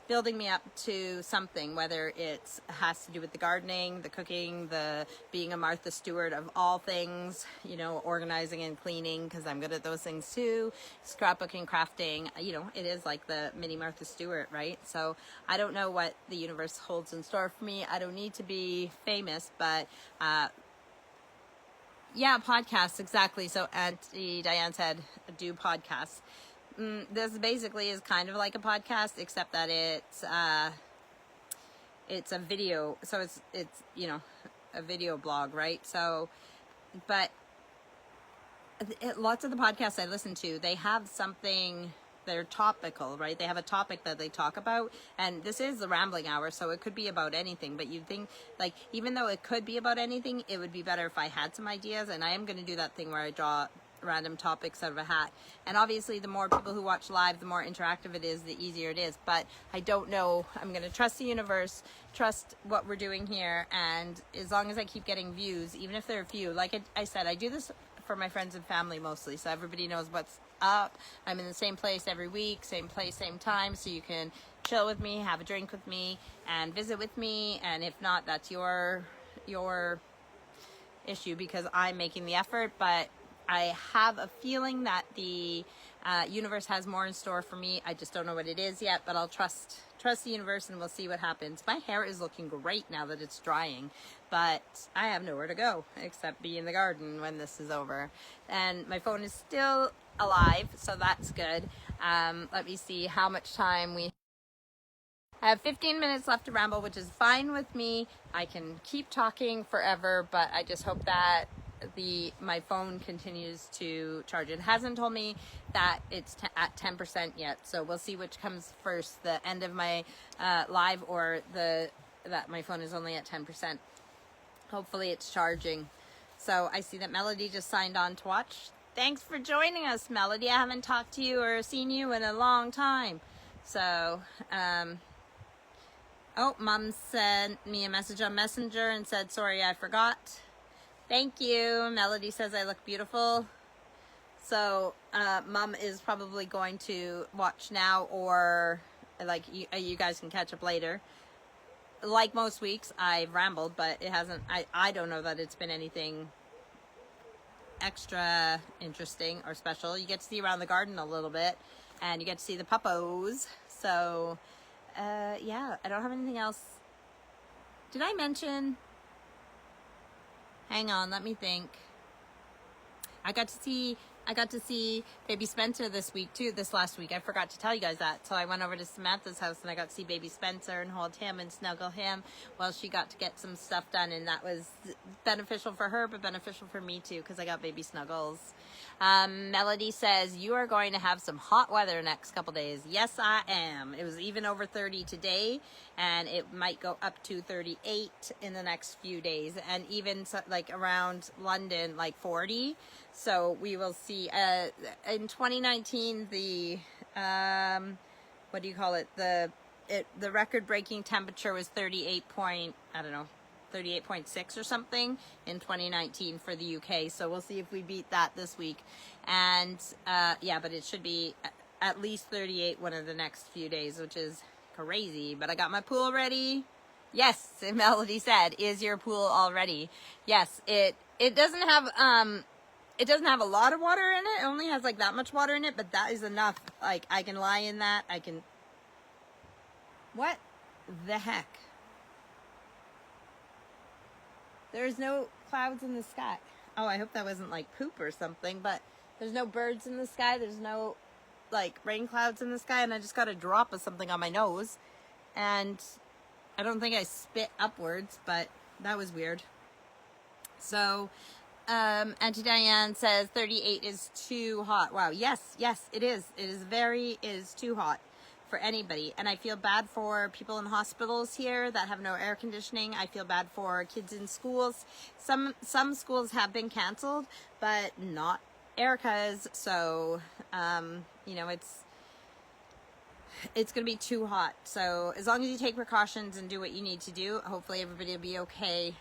building me up to something, whether it has to do with the gardening, the cooking, the being a Martha Stewart of all things, you know, organizing and cleaning, because I'm good at those things too, scrapbooking, crafting, you know, it is like the mini Martha Stewart, right? So I don't know what the universe holds in store for me. I don't need to be famous, but yeah, podcasts, exactly. So Auntie Diane said, do podcasts. This basically is kind of like a podcast, except that it's a video. So it's you know, a video blog, right? So, but lots of the podcasts I listen to, they have something, they're topical, right? They have a topic that they talk about, and this is the rambling hour, so it could be about anything, but you'd think, like, even though it could be about anything, it would be better if I had some ideas, and I am going to do that thing where I draw random topics out of a hat. And obviously the more people who watch live, the more interactive it is, the easier it is. But I don't know, I'm going to trust the universe, trust what we're doing here, and as long as I keep getting views, even if there are few, like I said, I do this for my friends and family mostly, so everybody knows what's up. I'm in the same place every week, same place, same time, so you can chill with me, have a drink with me, and visit with me. And if not, that's your issue, because I'm making the effort. But I have a feeling that the universe has more in store for me. I just don't know what it is yet, but I'll trust the universe, and we'll see what happens. My hair is looking great now that it's drying, but I have nowhere to go except be in the garden when this is over. And my phone is still alive, so that's good. Let me see how much time I have 15 minutes left to ramble, which is fine with me. I can keep talking forever, but I just hope that my phone continues to charge. It hasn't told me that it's at 10% yet, so we'll see which comes first, the end of my live or that my phone is only at 10%. Hopefully it's charging. So I see that Melody just signed on to watch. Thanks for joining us, Melody. I haven't talked to you or seen you in a long time. So Mom sent me a message on Messenger and said, sorry, I forgot. Thank you. Melody says I look beautiful. So Mom is probably going to watch now, or like you guys can catch up later. Like most weeks, I've rambled, but it hasn't, I don't know that it's been anything extra interesting or special. You get to see around the garden a little bit, and you get to see the puppos. So yeah, I don't have anything else. Did I mention? Hang on, let me think. I got to see baby Spencer this last week. I forgot to tell you guys that. So I went over to Samantha's house and I got to see baby Spencer and hold him and snuggle him while she got to get some stuff done. And that was beneficial for her, but beneficial for me too, because I got baby snuggles. Melody says, you are going to have some hot weather next couple days. Yes, I am. It was even over 30 today, and it might go up to 38 in the next few days, and even like around London, like 40. So we will see. In 2019, the what do you call it? The record-breaking temperature was 38.6 or something in 2019 for the UK. So we'll see if we beat that this week. And yeah, but it should be at least 38 one of the next few days, which is crazy. But I got my pool ready. Yes, Melody said, is your pool all ready? Yes, it doesn't have a lot of water in it. It only has like that much water in it, but that is enough. Like, I can lie in that. What the heck? There's no clouds in the sky. Oh, I hope that wasn't like poop or something, but there's no birds in the sky. There's no like rain clouds in the sky, and I just got a drop of something on my nose, and I don't think I spit upwards, but that was weird. So, Auntie Diane says 38 is too hot. Wow. Yes, it is. It is too hot for anybody. And I feel bad for people in hospitals here that have no air conditioning. I feel bad for kids in schools. Some schools have been canceled, but not Erica's. So, you know, it's going to be too hot. So as long as you take precautions and do what you need to do, hopefully everybody will be okay.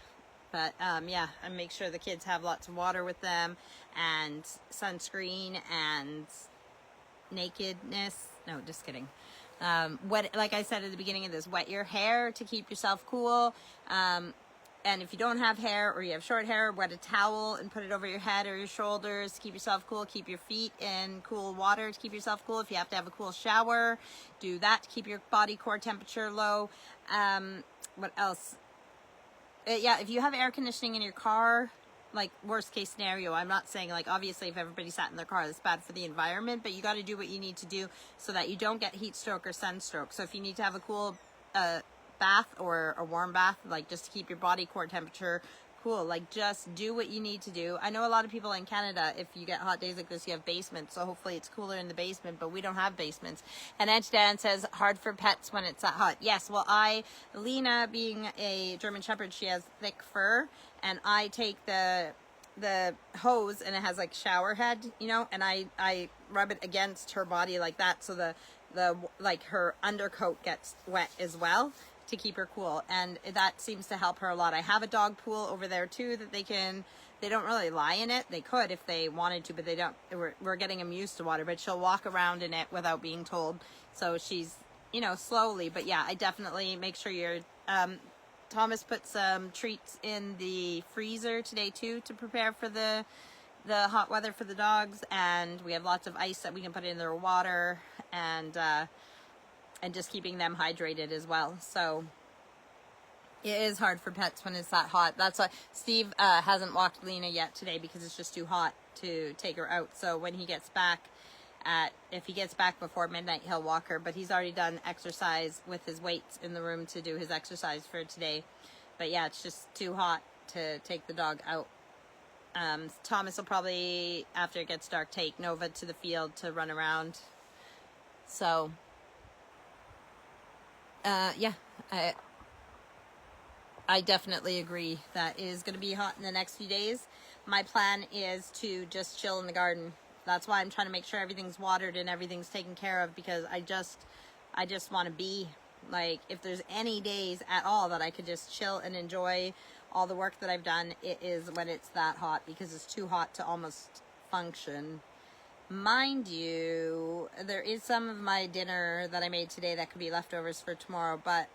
But yeah, and make sure the kids have lots of water with them, and sunscreen, and nakedness. No, just kidding. Like I said at the beginning of this, wet your hair to keep yourself cool. And if you don't have hair, or you have short hair, wet a towel and put it over your head or your shoulders to keep yourself cool. Keep your feet in cool water to keep yourself cool. If you have to have a cool shower, do that to keep your body core temperature low. What else? Yeah, if you have air conditioning in your car, like worst case scenario, I'm not saying like obviously if everybody sat in their car, that's bad for the environment, but you got to do what you need to do so that you don't get heat stroke or sunstroke. So if you need to have a cool bath or a warm bath, like just to keep your body core temperature cool. Like, just do what you need to do. I know a lot of people in Canada, if you get hot days like this, you have basements, so hopefully it's cooler in the basement, but we don't have basements. And Aunt Dan says, hard for pets when it's that hot. Yes, well, Lena, being a German Shepherd, she has thick fur, and I take the hose, and it has like shower head, you know, and I rub it against her body like that, so the like her undercoat gets wet as well, to keep her cool, and that seems to help her a lot. I have a dog pool over there too that they don't really lie in it. They could if they wanted to, but they don't. We're getting them used to water, but she'll walk around in it without being told. So she's, you know, slowly, but yeah, I definitely make sure you're, Thomas put some treats in the freezer today too to prepare for the hot weather for the dogs, and we have lots of ice that we can put in their water, and just keeping them hydrated as well. So it is hard for pets when it's that hot. That's why Steve hasn't walked Lena yet today, because it's just too hot to take her out. So when he gets back if he gets back before midnight, he'll walk her, but he's already done exercise with his weights in the room to do his exercise for today. But yeah, it's just too hot to take the dog out. Thomas will probably, after it gets dark, take Nova to the field to run around. So yeah, I definitely agree that it is going to be hot in the next few days. My plan is to just chill in the garden. That's why I'm trying to make sure everything's watered and everything's taken care of, because I just want to be, like, if there's any days at all that I could just chill and enjoy all the work that I've done, it is when it's that hot, because it's too hot to almost function. Mind you, there is some of my dinner that I made today that could be leftovers for tomorrow, but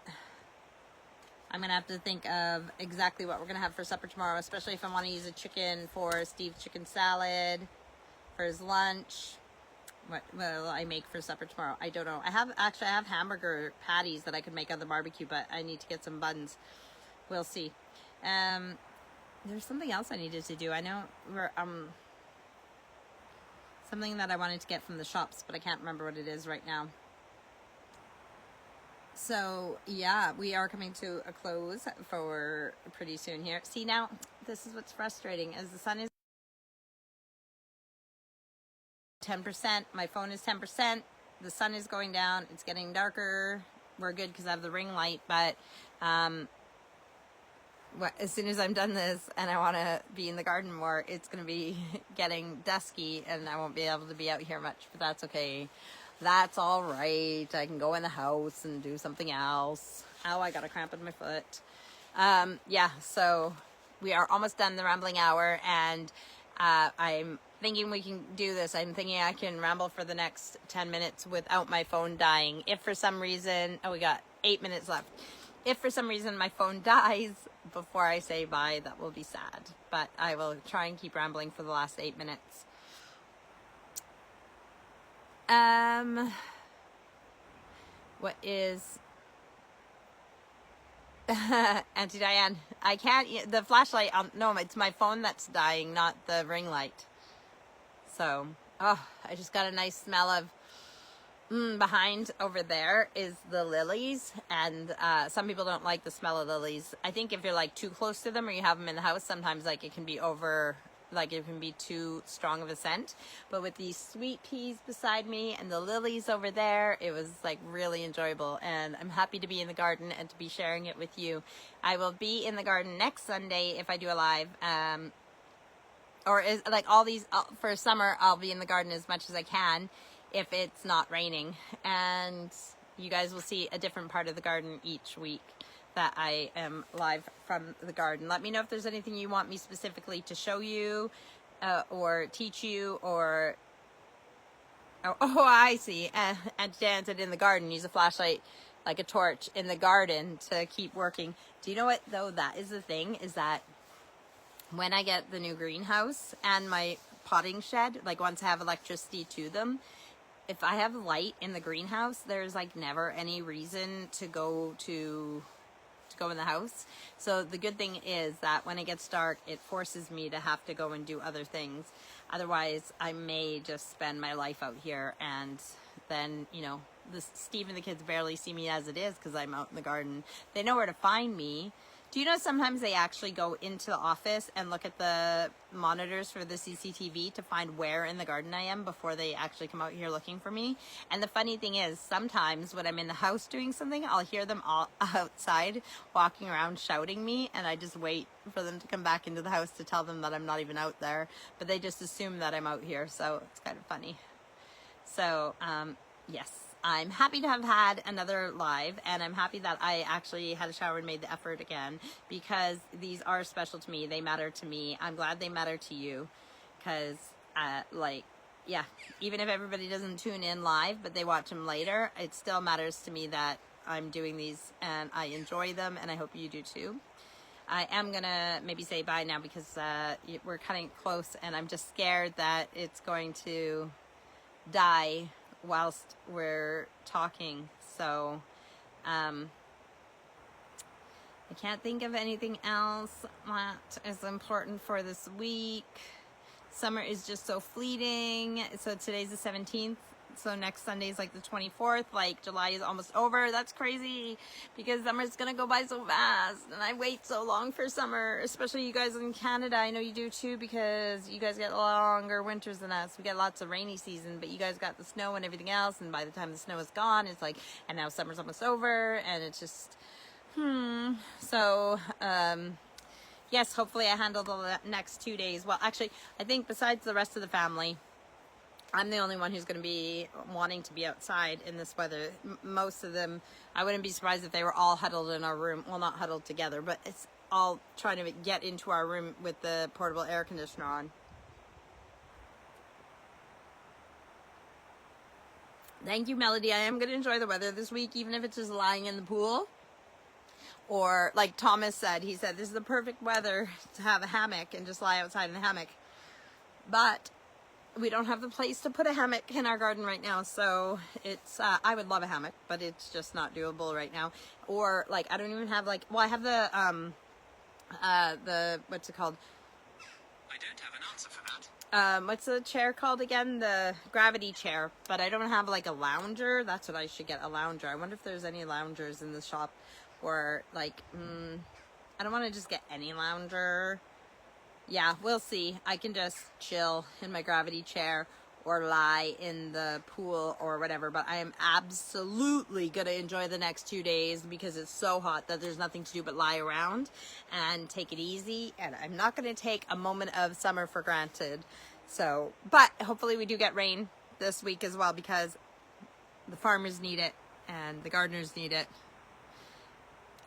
I'm going to have to think of exactly what we're going to have for supper tomorrow, especially if I want to use a chicken for Steve's chicken salad, for his lunch. What will I make for supper tomorrow? I don't know. I have hamburger patties that I could make on the barbecue, but I need to get some buns. We'll see. There's something else I needed to do. I know we're, something that I wanted to get from the shops, but I can't remember what it is right now. So yeah, we are coming to a close for pretty soon here. See, now this is what's frustrating, as the sun is 10%, my phone is 10%, the sun is going down, it's getting darker. We're good because I have the ring light, but as soon as I'm done this and I want to be in the garden more, it's going to be getting dusky and I won't be able to be out here much, but that's okay. That's all right. I can go in the house and do something else. Oh, I got a cramp in my foot. Yeah, so we are almost done the rambling hour, and I'm thinking we can do this. I'm thinking I can ramble for the next 10 minutes without my phone dying. If for some reason, we got 8 minutes left. If for some reason my phone dies before I say bye, that will be sad. But I will try and keep rambling for the last 8 minutes. What is Auntie Diane? I can't, the flashlight, no, it's my phone that's dying, not the ring light. So, I just got a nice smell of, behind over there is the lilies, and some people don't like the smell of lilies. I think if you're like too close to them or you have them in the house, sometimes like it can be it can be too strong of a scent. But with these sweet peas beside me and the lilies over there, it was like really enjoyable, and I'm happy to be in the garden and to be sharing it with you. I will be in the garden next Sunday if I do a live, for summer I'll be in the garden as much as I can if it's not raining, and you guys will see a different part of the garden each week that I am live from the garden. Let me know if there's anything you want me specifically to show you or teach you, or I see, and Dan said in the garden, use a flashlight like a torch in the garden to keep working. Do you know what though, that is the thing, is that when I get the new greenhouse and my potting shed, like once I have electricity to them, if I have light in the greenhouse, there's like never any reason to go in the house. So the good thing is that when it gets dark, it forces me to have to go and do other things. Otherwise, I may just spend my life out here, and then, you know, Steve and the kids barely see me as it is because I'm out in the garden. They know where to find me, Do you know sometimes they actually go into the office and look at the monitors for the CCTV to find where in the garden I am before they actually come out here looking for me? And the funny thing is, sometimes when I'm in the house doing something, I'll hear them all outside walking around shouting me, and I just wait for them to come back into the house to tell them that I'm not even out there. But they just assume that I'm out here, so it's kind of funny. So, yes. I'm happy to have had another live, and I'm happy that I actually had a shower and made the effort again, because these are special to me. They matter to me. I'm glad they matter to you, because, yeah, even if everybody doesn't tune in live, but they watch them later, it still matters to me that I'm doing these, and I enjoy them, and I hope you do too. I am going to maybe say bye now, because we're cutting close, and I'm just scared that it's going to die whilst we're talking. So I can't think of anything else that is important for this week. Summer is just so fleeting. So today's the 17th, so next Sunday is like the 24th. Like, July is almost over. That's crazy, because summer's gonna go by so fast, and I wait so long for summer, especially you guys in Canada. I know you do too, because you guys get longer winters than us. We get lots of rainy season, but you guys got the snow and everything else, and by the time the snow is gone, it's like, and now summer's almost over, and it's just so yes, hopefully I handle the next 2 days. Well, actually, I think besides the rest of the family, I'm the only one who's going to be wanting to be outside in this weather. Most of them, I wouldn't be surprised if they were all huddled in our room. Well, not huddled together, but it's all trying to get into our room with the portable air conditioner on. Thank you, Melody. I am going to enjoy the weather this week, even if it's just lying in the pool. Or like Thomas said, he said, this is the perfect weather to have a hammock and just lie outside in the hammock. But we don't have the place to put a hammock in our garden right now, so it's I would love a hammock, but it's just not doable right now. Or like, I don't even have like, well, I have the what's it called? I don't have an answer for that. What's the chair called again? The gravity chair. But I don't have like a lounger. That's what I should get, a lounger. I wonder if there's any loungers in the shop, or like, I don't want to just get any lounger. Yeah, we'll see. I can just chill in my gravity chair or lie in the pool or whatever, but I am absolutely going to enjoy the next 2 days, because it's so hot that there's nothing to do but lie around and take it easy, and I'm not going to take a moment of summer for granted. So, but hopefully we do get rain this week as well, because the farmers need it and the gardeners need it.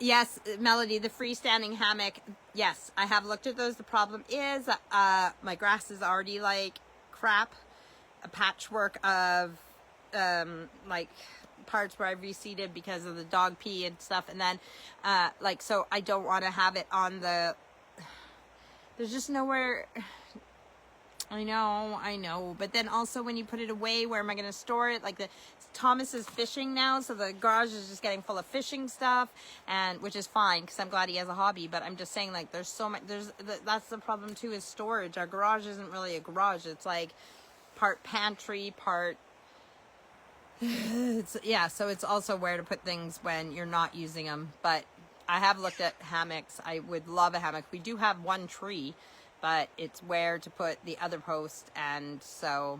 Yes, Melody, the freestanding hammock. Yes, I have looked at those. The problem is my grass is already like crap. A patchwork of like parts where I've reseeded because of the dog pee and stuff. And then like, so I don't want to have it on the, there's just nowhere. I know. But then also when you put it away, where am I going to store it? Like Thomas is fishing now, so the garage is just getting full of fishing stuff, and which is fine, because I'm glad he has a hobby. But I'm just saying, like, there's so much. That's the problem too, is storage. Our garage isn't really a garage. It's like part pantry, part. Yeah, so it's also where to put things when you're not using them. But I have looked at hammocks. I would love a hammock. We do have one tree, but it's where to put the other post, and so.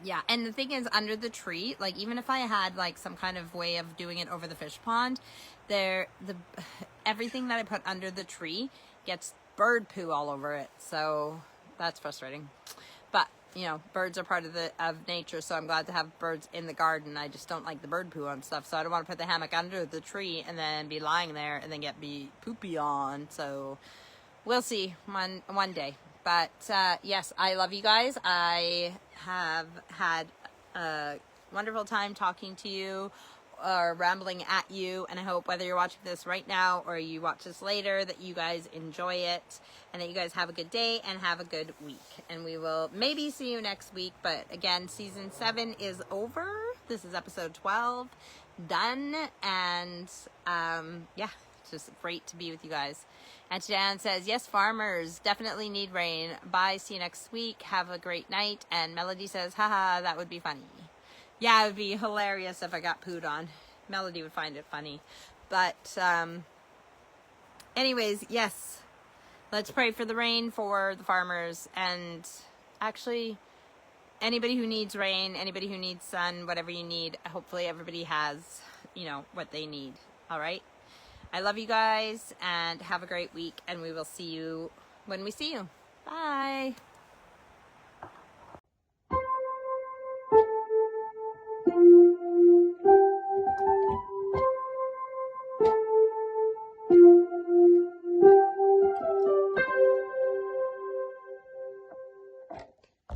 Yeah, and the thing is, under the tree, like, even if I had like some kind of way of doing it over the fish pond, everything that I put under the tree gets bird poo all over it. So that's frustrating. But you know, birds are part of nature, so I'm glad to have birds in the garden. I just don't like the bird poo on stuff, so I don't want to put the hammock under the tree and then be lying there and then be poopy on. So we'll see one day. But yes, I love you guys. I have had a wonderful time talking to you or rambling at you. And I hope whether you're watching this right now or you watch this later, that you guys enjoy it and that you guys have a good day and have a good week. And we will maybe see you next week. But again, season 7 is over. This is episode 12 done. And yeah, it's just great to be with you guys. And Dan says, yes, farmers definitely need rain. Bye. See you next week. Have a great night. And Melody says, haha, that would be funny. Yeah, it would be hilarious if I got pooed on. Melody would find it funny. But Anyways, yes. Let's pray for the rain for the farmers, and actually anybody who needs rain, anybody who needs sun, whatever you need, hopefully everybody has, you know, what they need. All right? I love you guys, and have a great week, and we will see you when we see you. Bye.